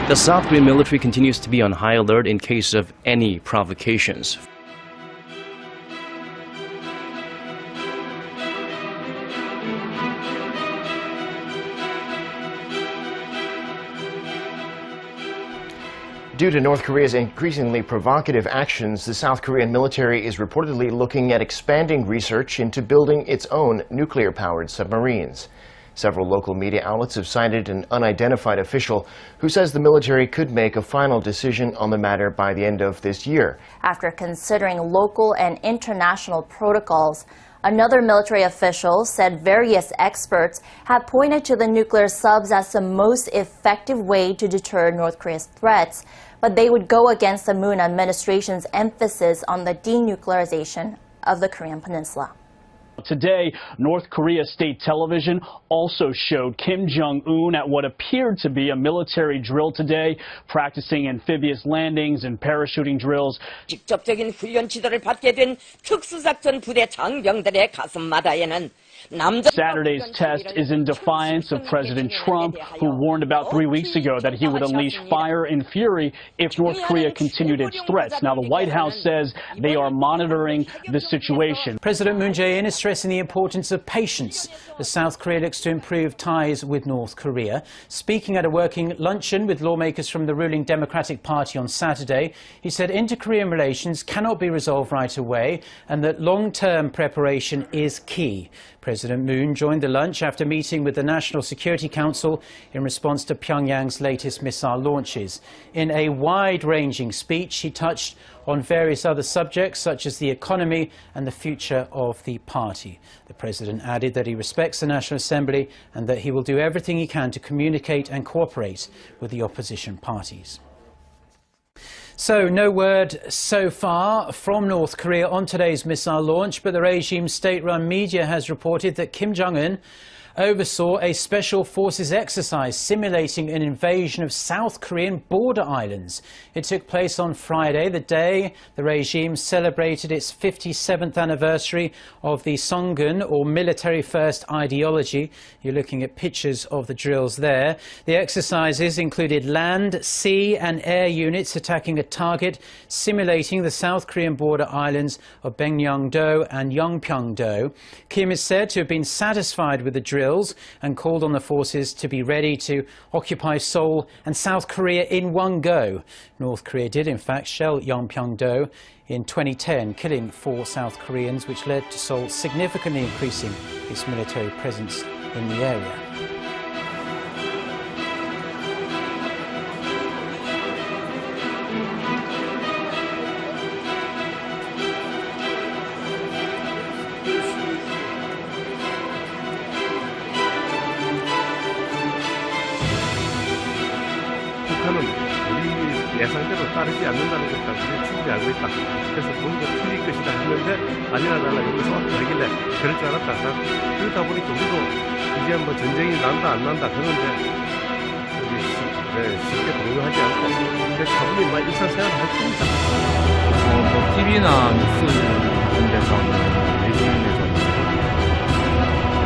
The South Korean military continues to be on high alert in case of any provocations. Due to North Korea's increasingly provocative actions, the South Korean military is reportedly looking at expanding research into building its own nuclear-powered submarines. Several local media outlets have cited an unidentified official who says the military could make a final decision on the matter by the end of this year. After considering local and international protocols, another military official said various experts have pointed to the nuclear subs as the most effective way to deter North Korea's threats, but they would go against the Moon administration's emphasis on the denuclearization of the Korean Peninsula. Today, North Korea state television also showed Kim Jong-un at what appeared to be a military drill today, practicing amphibious landings and parachuting drills. 직접적인 훈련 지도를 받게 된 특수작전 부대 장병들의 가슴마다에는 Saturday's test is in defiance of President Trump, who warned about 3 weeks ago that he would unleash fire and fury if North Korea continued its threats. Now, the White House says they are monitoring the situation. President Moon Jae-in is stressing the importance of patience as South Korea looks to improve ties with North Korea. Speaking at a working luncheon with lawmakers from the ruling Democratic Party on Saturday, he said inter-Korean relations cannot be resolved right away and that long-term preparation is key. President Moon joined the lunch after meeting with the National Security Council in response to Pyongyang's latest missile launches. In a wide-ranging speech, he touched on various other subjects such as the economy and the future of the party. The president added that he respects the National Assembly and that he will do everything he can to communicate and cooperate with the opposition parties. So, no word so far from North Korea on today's missile launch, but the regime's state-run media has reported that Kim Jong-un oversaw a special forces exercise simulating an invasion of South Korean border islands. It took place on Friday, the day the regime celebrated its 57th anniversary of the Sanction, or military first ideology. You're looking at pictures of the drills there. The exercises included land, sea and air units attacking a target, simulating the South Korean border islands of Baekneung-do and Yeonpyeong-do. Kim is said to have been satisfied with the drills and called on the forces to be ready to occupy Seoul and South Korea in one go. North Korea did in fact shell Yeonpyeong-do in 2010, killing 4 South Koreans, which led to Seoul significantly increasing its military presence in the area. 북한은 우리 예상대로 따르지 않는다는 것까지 충분히 알고 있다. 그래서 뭔가 틀릴 것이다 했는데 아니나 달라 여기서 다르길래 그럴 줄 알았다. 그러다 보니까 우리도 이제 뭐 전쟁이 난다 안 난다 그런데 쉽게 동요하지 않고 차분히 일상생활을 할 겁니다. TV나 뉴스 같은 데서는 외신에서는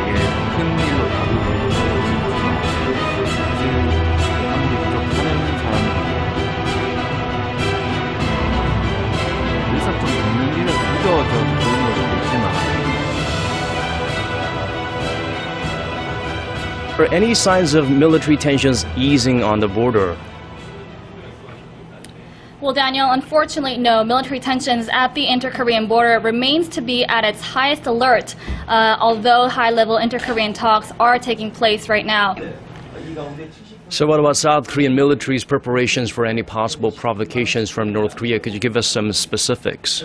되게 큰 일로 다루고 있지만 사실 아무리 부족하는 사람은 늘상 좀 듣는 일을 늦어져 보이는 것도 있지만 Are any signs of military tensions easing on the border? Well, Daniel, unfortunately, no. Military tensions at the inter-Korean border remains to be at its highest alert, although high-level inter-Korean talks are taking place right now. So what about South Korean military's preparations for any possible provocations from North Korea? Could you give us some specifics?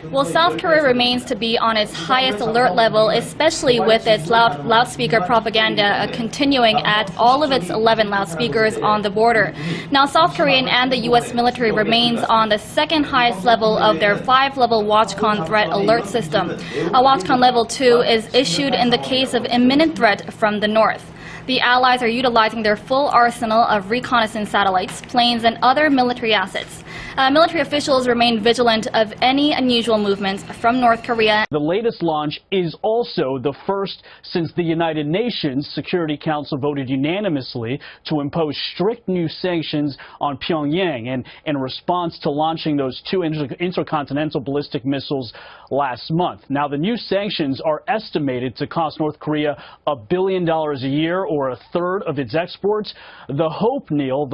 Well, South Korea remains to be on its highest alert level, especially with its loudspeaker propaganda continuing at all of its 11 loudspeakers on the border. Now, South Korean and the U.S. military remains on the second highest level of their 5-level WatchCon threat alert system. A WatchCon level 2 is issued in the case of imminent threat from the north. The Allies are utilizing their full arsenal of reconnaissance satellites, planes, and other military assets. Military officials remain vigilant of any unusual movements from North Korea. The latest launch is also the first since the United Nations Security Council voted unanimously to impose strict new sanctions on Pyongyang in response to launching those two intercontinental ballistic missiles last month. Now, the new sanctions are estimated to cost North Korea $1 billion a year, or a third of its exports. The hope, Neil,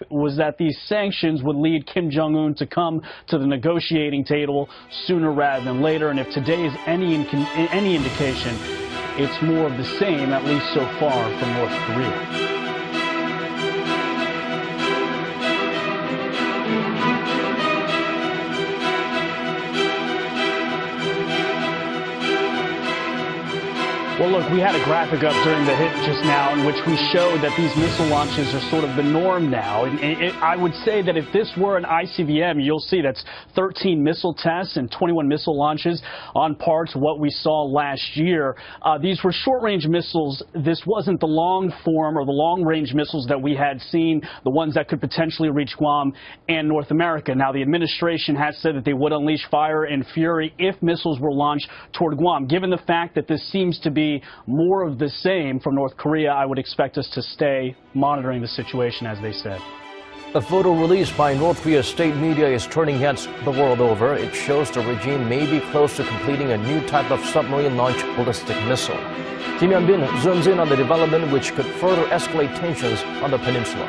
was that these sanctions would lead Kim Jong-un to come to the negotiating table sooner rather than later. And if today is any indication, it's more of the same, at least so far, from North Korea. Well, look, we had a graphic up during the hit just now in which we showed that these missile launches are sort of the norm now. And I would say that if this were an ICBM, you'll see that's 13 missile tests and 21 missile launches, on par to what we saw last year. These were short-range missiles. This wasn't the long-form or the long-range missiles that we had seen, the ones that could potentially reach Guam and North America. Now, the administration has said that they would unleash fire and fury if missiles were launched toward Guam. Given the fact that this seems to be more of the same from North Korea, I would expect us to stay monitoring the situation, as they said. A photo released by North Korea's state media is turning heads the world over. It shows the regime may be close to completing a new type of submarine-launched ballistic missile. Kim Hyun-bin zooms in on the development which could further escalate tensions on the peninsula.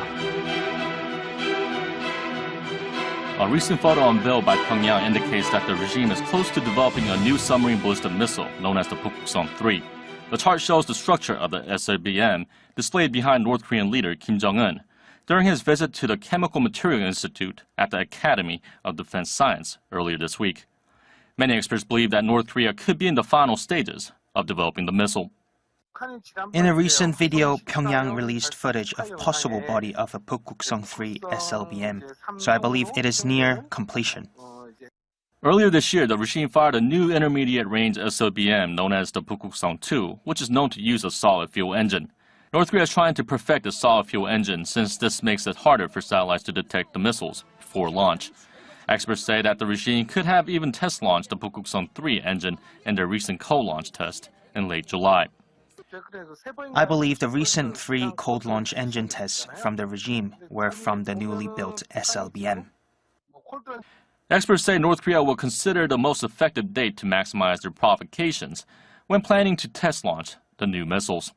A recent photo unveiled by Pyongyang indicates that the regime is close to developing a new submarine ballistic missile known as the Pukguksong-3. The chart shows the structure of the SLBM displayed behind North Korean leader Kim Jong-un during his visit to the Chemical Material Institute at the Academy of Defense Science earlier this week. Many experts believe that North Korea could be in the final stages of developing the missile. In a recent video, Pyongyang released footage of possible body of a Pukguksong-3 SLBM, so I believe it is near completion. Earlier this year, the regime fired a new intermediate-range SLBM known as the Pukguksong-2, which is known to use a solid-fuel engine. North Korea is trying to perfect the solid-fuel engine since this makes it harder for satellites to detect the missiles before launch. Experts say that the regime could have even test-launched the Pukguksong-3 engine in their recent cold-launch test in late July. I believe the recent 3 cold launch engine tests from the regime were from the newly built SLBM. Experts say North Korea will consider the most effective date to maximize their provocations when planning to test launch the new missiles.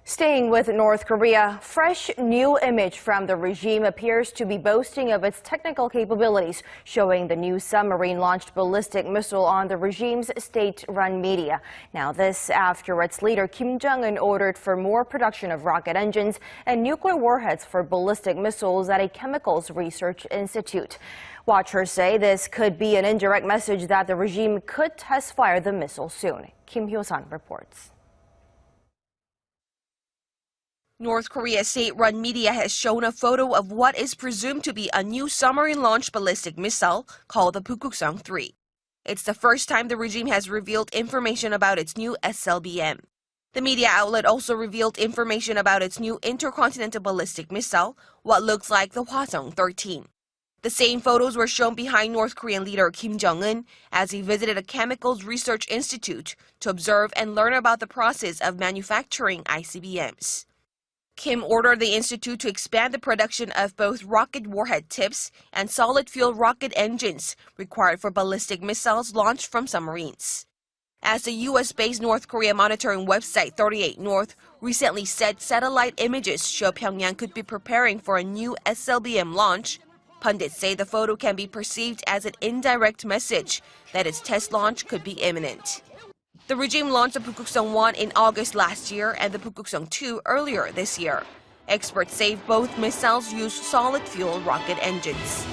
Staying with North Korea, fresh new image from the regime appears to be boasting of its technical capabilities, showing the new submarine-launched ballistic missile on the regime's state-run media. Now this after its leader Kim Jong-un ordered for more production of rocket engines and nuclear warheads for ballistic missiles at a chemicals research institute. Watchers say this could be an indirect message that the regime could test-fire the missile soon. Kim Hyo-sun reports. North Korea's state-run media has shown a photo of what is presumed to be a new submarine-launched ballistic missile called the Pukguksong-3. It's the first time the regime has revealed information about its new SLBM. The media outlet also revealed information about its new intercontinental ballistic missile, what looks like the Hwasong-13. The same photos were shown behind North Korean leader Kim Jong-un as he visited a chemicals research institute to observe and learn about the process of manufacturing ICBMs. Kim ordered the institute to expand the production of both rocket warhead tips and solid-fuel rocket engines required for ballistic missiles launched from submarines. As the U.S.-based North Korea monitoring website 38 North recently said satellite images show Pyongyang could be preparing for a new SLBM launch, pundits say the photo can be perceived as an indirect message that its test launch could be imminent. The regime launched the Pukguksong-1 in August last year and the Pukguksong-2 earlier this year. Experts say both missiles use solid-fuel rocket engines.